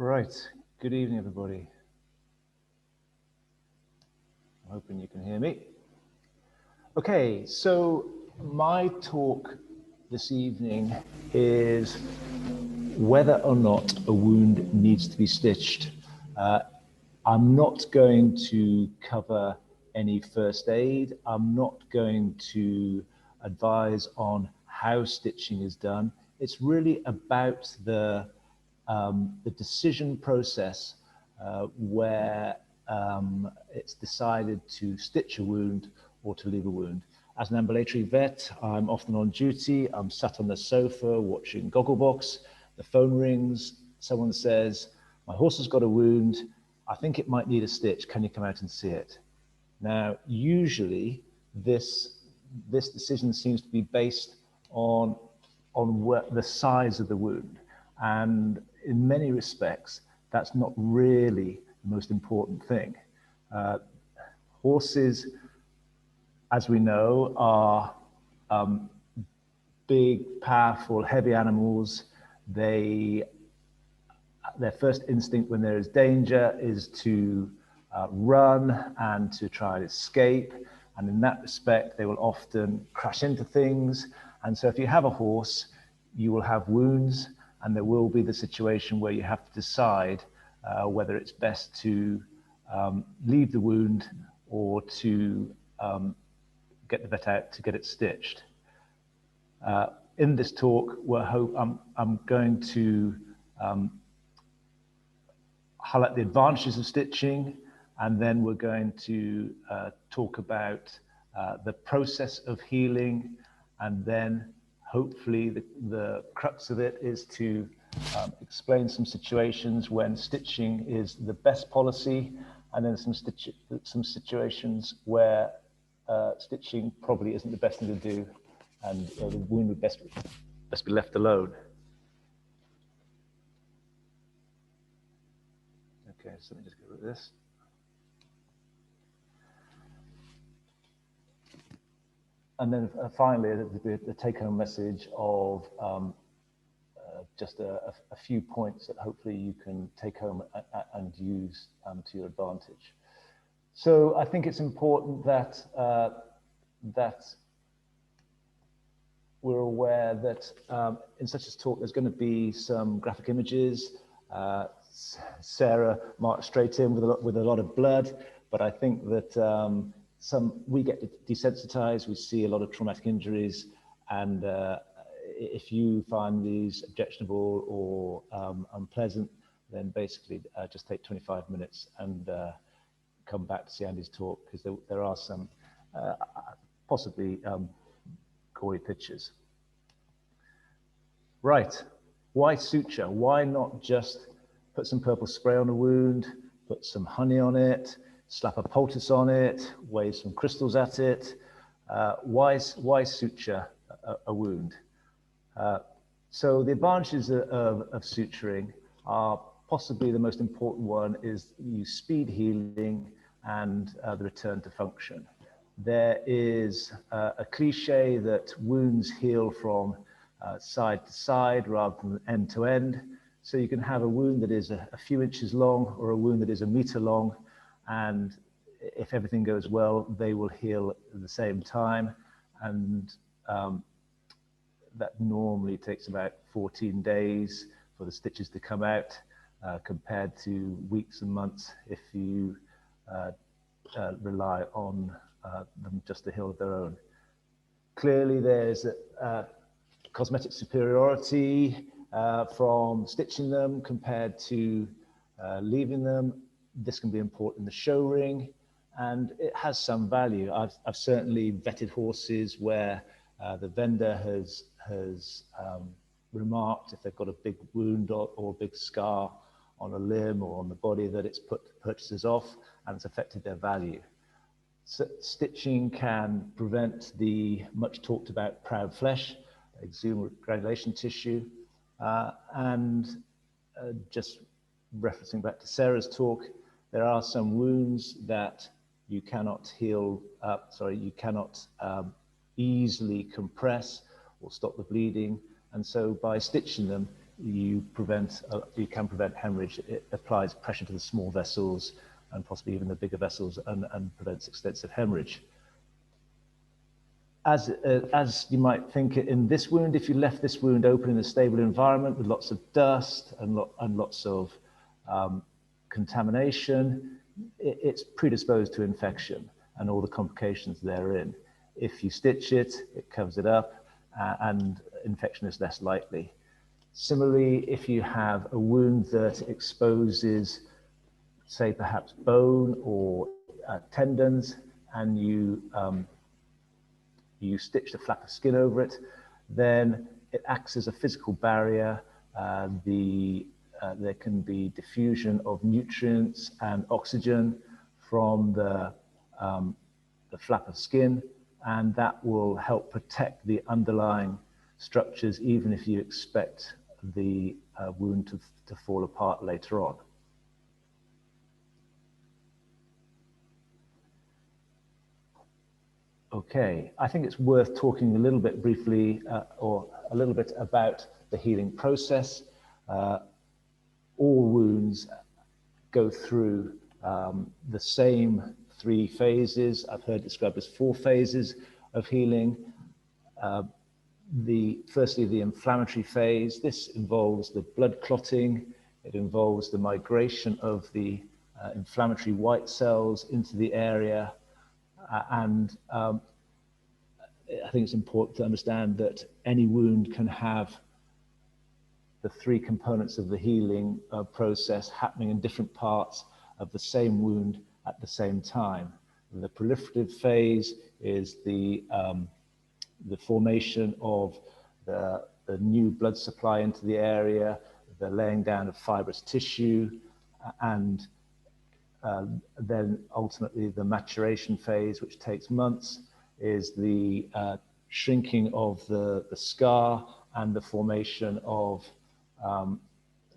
Right, good evening everybody. I'm hoping you can hear me. Okay, so my talk this evening is whether or not a wound needs to be stitched. I'm not going to cover any first aid. I'm not going to advise on how stitching is done. It's really about the decision process where it's decided to stitch a wound or to leave a wound. As an ambulatory vet, I'm often on duty. I'm sat on the sofa watching Gogglebox. The phone rings. Someone says, "My horse has got a wound. I think it might need a stitch. Can you come out and see it?" Now, usually this decision seems to be based on the size of the wound. And in many respects, that's not really the most important thing. Horses, as we know, are big, powerful, heavy animals. Their first instinct when there is danger is to run and to try and escape. And in that respect, they will often crash into things. And so if you have a horse, you will have wounds, and there will be the situation where you have to decide whether it's best to leave the wound or to get the vet out to get it stitched. In this talk, I'm going to highlight the advantages of stitching, and then we're going to talk about the process of healing, and then hopefully the crux of it is to explain some situations when stitching is the best policy, and then some situations where stitching probably isn't the best thing to do, and the wound would best be left alone. Okay, so let me just get rid of this. And then finally, the take-home message of just a few points that hopefully you can take home and use to your advantage. So I think it's important that we're aware that in such a talk, there's going to be some graphic images. Sarah marched straight in with a lot of blood, but I think that we get desensitized. We see a lot of traumatic injuries, and if you find these objectionable or unpleasant, then basically just take 25 minutes and come back to see Andy's talk, because there are some possibly gory pictures. Right, why suture? Why not just put some purple spray on a wound, put some honey on it, slap a poultice on it, wave some crystals at it? Why suture a wound? So the advantages of suturing are possibly the most important one is you speed healing and the return to function. There is a cliche that wounds heal from side to side rather than end to end. So you can have a wound that is a few inches long or a wound that is a meter long, and if everything goes well, they will heal at the same time. And that normally takes about 14 days for the stitches to come out, compared to weeks and months if you rely on them just to heal of their own. Clearly, there's cosmetic superiority from stitching them compared to leaving them. This can be important in the show ring, and it has some value. I've certainly vetted horses where the vendor has remarked if they've got a big wound or a big scar on a limb or on the body that it's put purchases off and it's affected their value. So stitching can prevent the much talked about proud flesh, exuberant granulation tissue, and just referencing back to Sarah's talk, there are some wounds that you cannot heal, you cannot easily compress or stop the bleeding. And so by stitching them, you can prevent hemorrhage. It applies pressure to the small vessels and possibly even the bigger vessels and prevents extensive hemorrhage. As you might think in this wound, if you left this wound open in a stable environment with lots of dust and lots of contamination, it's predisposed to infection and all the complications therein. If you stitch it, it covers it up and infection is less likely. Similarly, if you have a wound that exposes, say, perhaps bone or tendons, and you stitch the flap of skin over it, then it acts as a physical barrier. There can be diffusion of nutrients and oxygen from the flap of skin, and that will help protect the underlying structures, even if you expect the wound to fall apart later on. Okay, I think it's worth talking a little bit briefly or a little bit about the healing process. All wounds go through the same 3 phases. I've heard described as 4 phases of healing. Firstly, the inflammatory phase. This involves the blood clotting. It involves the migration of the inflammatory white cells into the area. And I think it's important to understand that any wound can have the 3 components of the healing process happening in different parts of the same wound at the same time. The proliferative phase is the formation of the new blood supply into the area, the laying down of fibrous tissue, and then ultimately the maturation phase, which takes months, is the shrinking of the scar and the formation of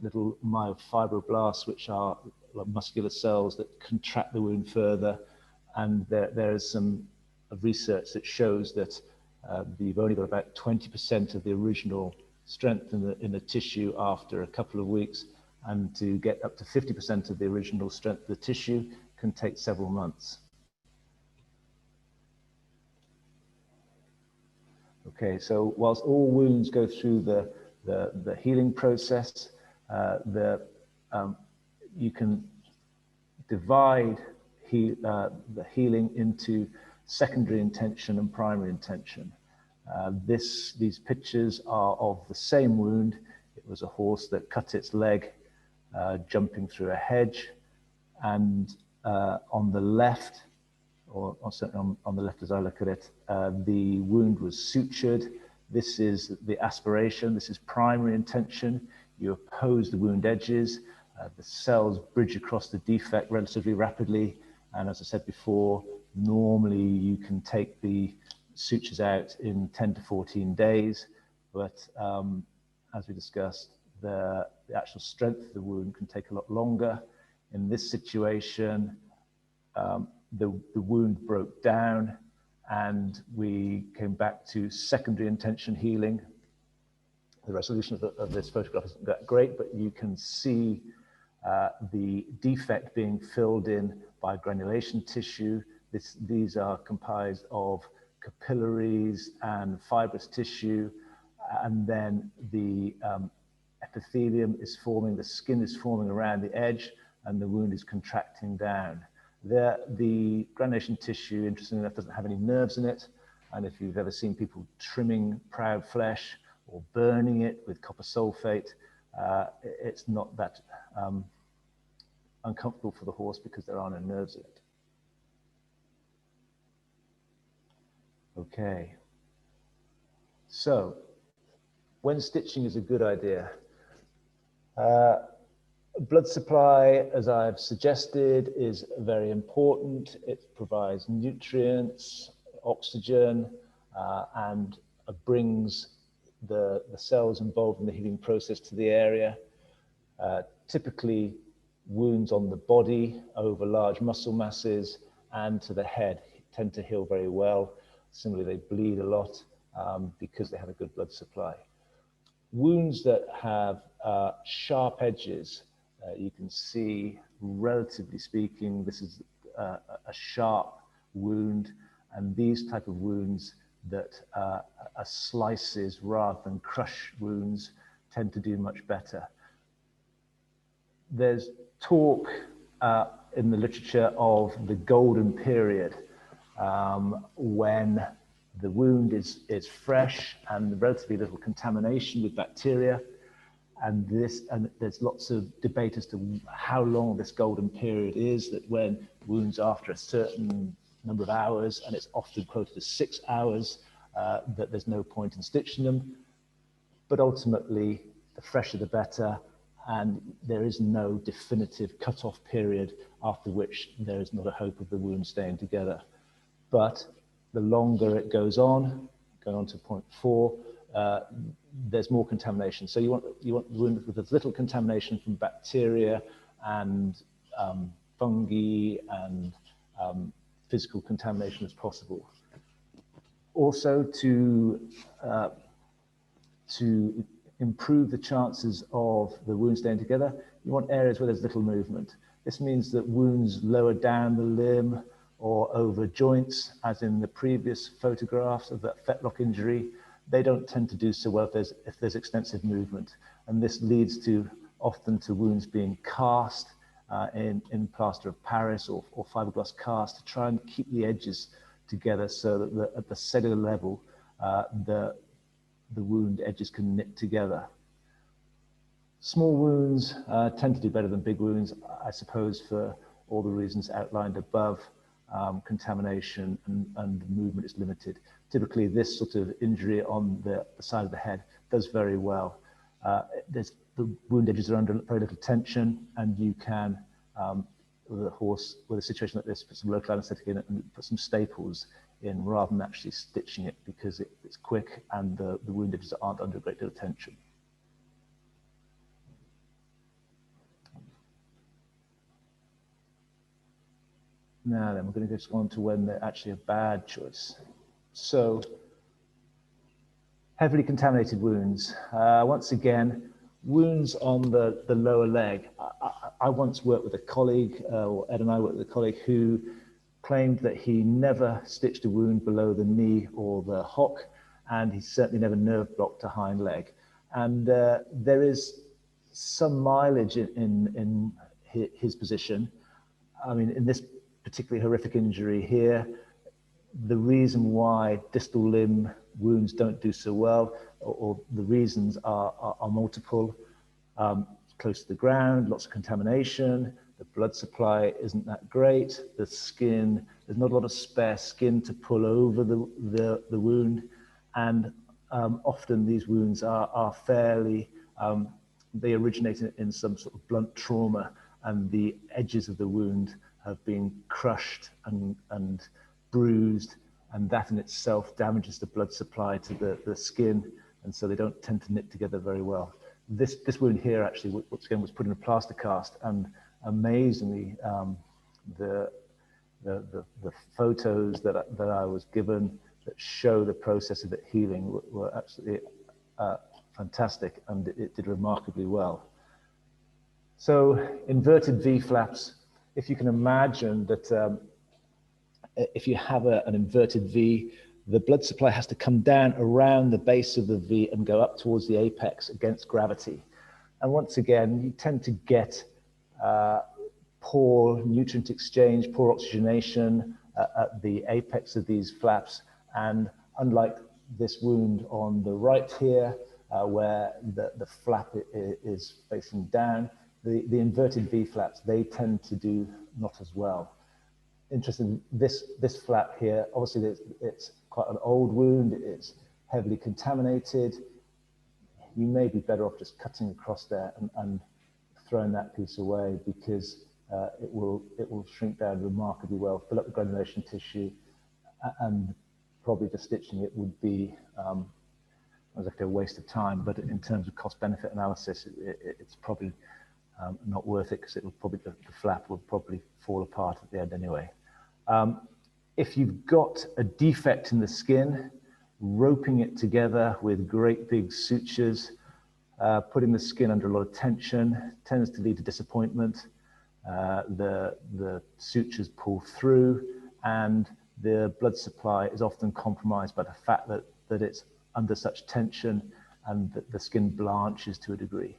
little myofibroblasts, which are muscular cells that contract the wound further. And there is some research that shows that you've only got about 20% of the original strength in the tissue after a couple of weeks, and to get up to 50% of the original strength of the tissue can take several months. Okay, so whilst all wounds go through the healing process, you can divide the healing into secondary intention and primary intention. These pictures are of the same wound. It was a horse that cut its leg jumping through a hedge, and on the left, or certainly on the left as I look at it, the wound was sutured. This is the aspiration. This is primary intention. You oppose the wound edges. The cells bridge across the defect relatively rapidly. And as I said before, normally you can take the sutures out in 10 to 14 days. But as we discussed, the actual strength of the wound can take a lot longer. In this situation, the wound broke down, and we came back to secondary intention healing. The resolution of this photograph isn't that great, but you can see the defect being filled in by granulation tissue. These are comprised of capillaries and fibrous tissue, and then the epithelium is forming, the skin is forming around the edge, and the wound is contracting down. The granulation tissue, interestingly enough, doesn't have any nerves in it, and if you've ever seen people trimming proud flesh or burning it with copper sulfate, it's not that uncomfortable for the horse because there are no nerves in it. Okay, so when stitching is a good idea, blood supply, as I've suggested, is very important. It provides nutrients, oxygen, and brings the cells involved in the healing process to the area. Typically, wounds on the body over large muscle masses and to the head tend to heal very well. Similarly, they bleed a lot because they have a good blood supply. Wounds that have sharp edges. You can see, relatively speaking, this is a sharp wound, and these type of wounds that are slices rather than crush wounds tend to do much better. There's talk in the literature of the golden period, when the wound is fresh and relatively little contamination with bacteria. And there's lots of debate as to how long this golden period is, that when wounds after a certain number of hours, and it's often quoted as 6 hours, that there's no point in stitching them. But ultimately, the fresher the better, and there is no definitive cut-off period after which there is not a hope of the wound staying together. But the longer it goes on, going on to point 4, there's more contamination. So you want the wound with as little contamination from bacteria and fungi and physical contamination as possible. Also, to improve the chances of the wound staying together, you want areas where there's little movement. This means that wounds lower down the limb or over joints, as in the previous photographs of that fetlock injury, they don't tend to do so well if there's extensive movement. And this leads to often to wounds being cast in plaster of Paris or fiberglass cast to try and keep the edges together so that at the cellular level, the wound edges can knit together. Small wounds tend to do better than big wounds, I suppose, for all the reasons outlined above. Contamination and movement is limited. Typically, this sort of injury on the side of the head does very well. The wound edges are under very little tension, and you can, with a situation like this, put some local anesthetic in it and put some staples in rather than actually stitching it, because it's quick and the wound edges aren't under a great deal of tension. Now then, we're going to go on to when they're actually a bad choice. So, heavily contaminated wounds. Once again, wounds on the lower leg. I once worked with a colleague, or Ed and I worked with a colleague who claimed that he never stitched a wound below the knee or the hock, and he certainly never nerve blocked a hind leg. And there is some mileage in his position. I mean, in this particularly horrific injury here, the reason why distal limb wounds don't do so well, or the reasons are multiple. Close to the ground, lots of contamination, the blood supply isn't that great, the skin, there's not a lot of spare skin to pull over the wound, and often these wounds are fairly, they originate in some sort of blunt trauma, and the edges of the wound have been crushed and bruised, and that in itself damages the blood supply to the skin, and so they don't tend to knit together very well. This wound here actually, once again, was put in a plaster cast, and amazingly, the photos that I was given that show the process of it healing were absolutely fantastic, and it did remarkably well. So inverted V flaps. If you can imagine that if you have an inverted V, the blood supply has to come down around the base of the V and go up towards the apex against gravity. And once again, you tend to get poor nutrient exchange, poor oxygenation at the apex of these flaps. And unlike this wound on the right here, where the flap is facing down, the inverted V flaps, they tend to do not as well. Interesting, this flap here, obviously it's quite an old wound, it's heavily contaminated. You may be better off just cutting across there and throwing that piece away, because it will shrink down remarkably well, fill up the granulation tissue, and probably just stitching it would be exactly a waste of time. But in terms of cost-benefit analysis, it's probably not worth it, because the flap will probably fall apart at the end anyway. If you've got a defect in the skin, roping it together with great big sutures Putting the skin under a lot of tension tends to lead to disappointment. The sutures pull through, and the blood supply is often compromised by the fact that it's under such tension and that the skin blanches to a degree.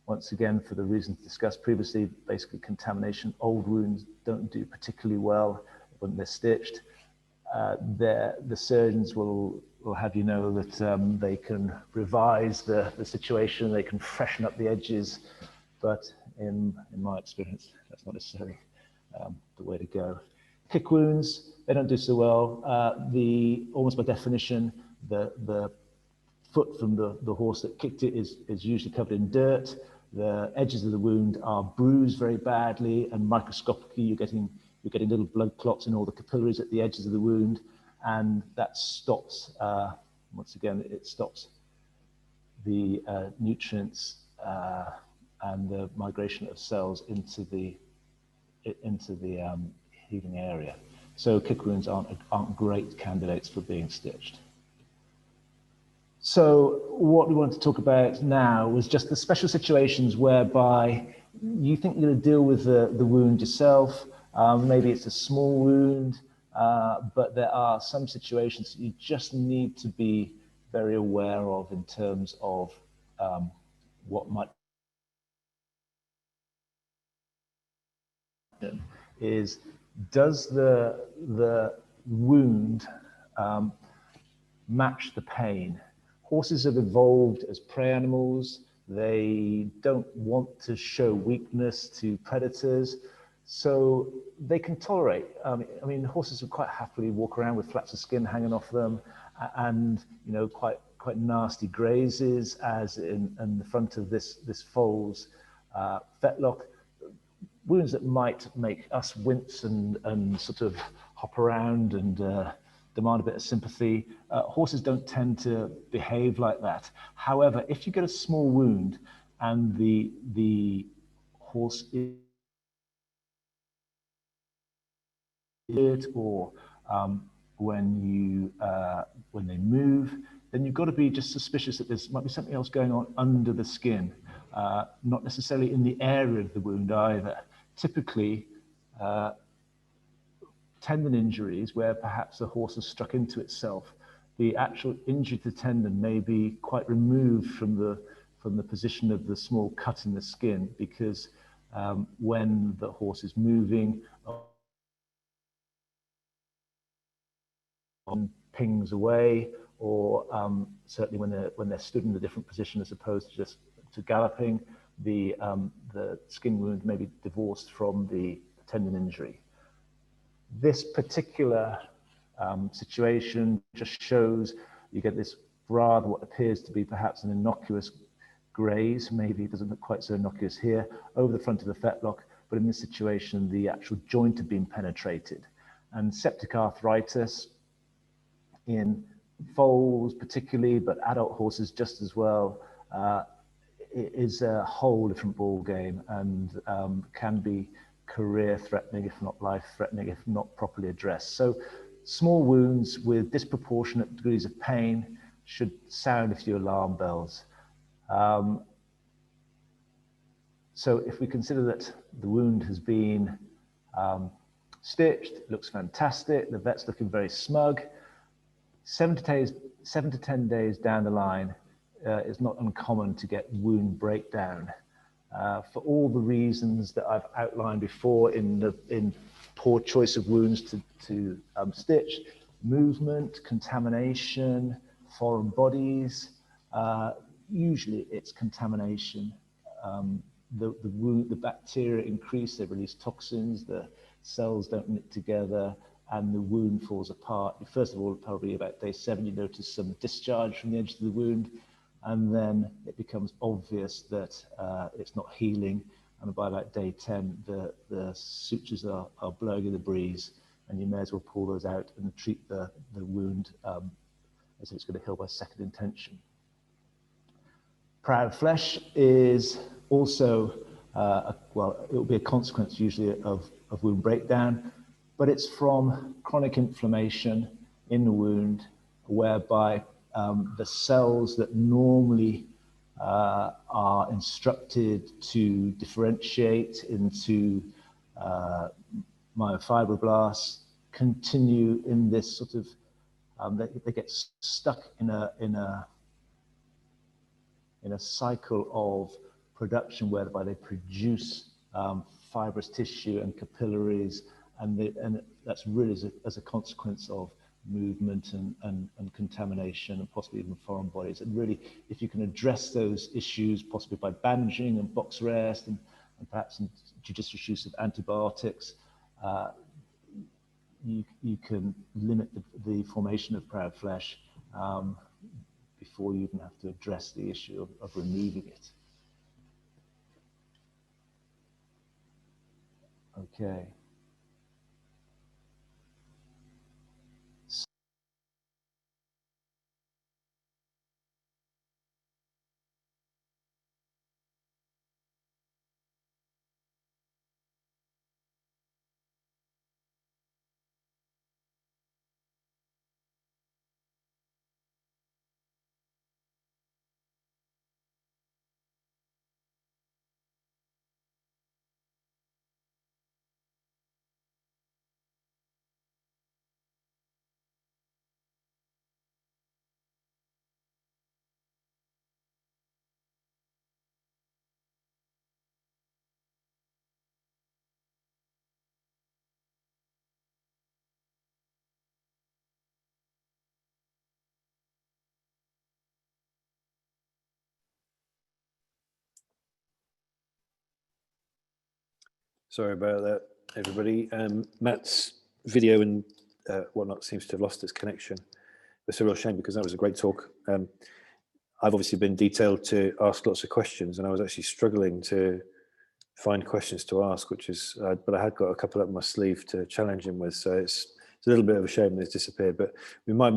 Once again, for the reasons discussed previously, basically contamination, old wounds don't do particularly well when they're stitched. The surgeons will have you know that they can revise the situation, they can freshen up the edges, but in my experience, that's not necessarily the way to go. Kick wounds, they don't do so well. Almost by definition, the foot from the horse that kicked it is usually covered in dirt. The edges of the wound are bruised very badly, and microscopically you're getting little blood clots in all the capillaries at the edges of the wound, and that stops, once again, it stops the nutrients and the migration of cells into the healing area. So kick wounds aren't great candidates for being stitched. So what we want to talk about now was just the special situations whereby you think you're going to deal with the wound yourself. Maybe it's a small wound, but there are some situations that you just need to be very aware of in terms of what might happen. Is does the wound match the pain? Horses have evolved as prey animals. They don't want to show weakness to predators, so they can tolerate. I mean, horses will quite happily walk around with flaps of skin hanging off them, and quite nasty grazes, as in the front of this foal's fetlock. Wounds that might make us wince and sort of hop around and demand a bit of sympathy. Horses don't tend to behave like that. However, if you get a small wound and the horse is or when they move, then you've got to be just suspicious that there might be something else going on under the skin, not necessarily in the area of the wound either. Typically, tendon injuries where perhaps the horse has struck into itself, the actual injury to the tendon may be quite removed from the position of the small cut in the skin, because when the horse is moving, pings away, or certainly when they're stood in a different position as opposed to just galloping, the skin wound may be divorced from the tendon injury. This particular situation just shows you get this rather what appears to be perhaps an innocuous graze. Maybe it doesn't look quite so innocuous here over the front of the fetlock, but in this situation the actual joint had been penetrated. And septic arthritis in foals particularly, but adult horses just as well, is a whole different ball game, and can be career-threatening, if not life-threatening, if not properly addressed. So small wounds with disproportionate degrees of pain should sound a few alarm bells. So if we consider that the wound has been stitched, it looks fantastic, the vet's looking very smug, 7 to 10 days down the line, it's not uncommon to get wound breakdown. For all the reasons that I've outlined before in poor choice of wounds to stitch, movement, contamination, foreign bodies, usually it's contamination. The bacteria increase, they release toxins, the cells don't knit together, and the wound falls apart. First of all, probably about day 7, you notice some discharge from the edge of the wound, and then it becomes obvious that it's not healing, and by about day 10, the sutures are blowing in the breeze, and you may as well pull those out and treat the wound as if it's going to heal by second intention. Proud flesh is also, well, it will be a consequence usually of wound breakdown, but it's from chronic inflammation in the wound, whereby the cells that normally are instructed to differentiate into myofibroblasts, continue in this sort of, they get stuck in a cycle of production whereby they produce fibrous tissue and capillaries, and that's really as a consequence of movement and contamination and possibly even foreign bodies. And really, if you can address those issues, possibly by bandaging and box rest and perhaps in judicious use of antibiotics, you can limit the formation of proud flesh before you even have to address the issue of removing it. Okay. Sorry about that, everybody. Matt's video and whatnot seems to have lost its connection. It's a real shame because that was a great talk. I've obviously been detailed to ask lots of questions, and I was actually struggling to find questions to ask, which is, but I had got a couple up my sleeve to challenge him with. So it's a little bit of a shame that it's disappeared, but we might be able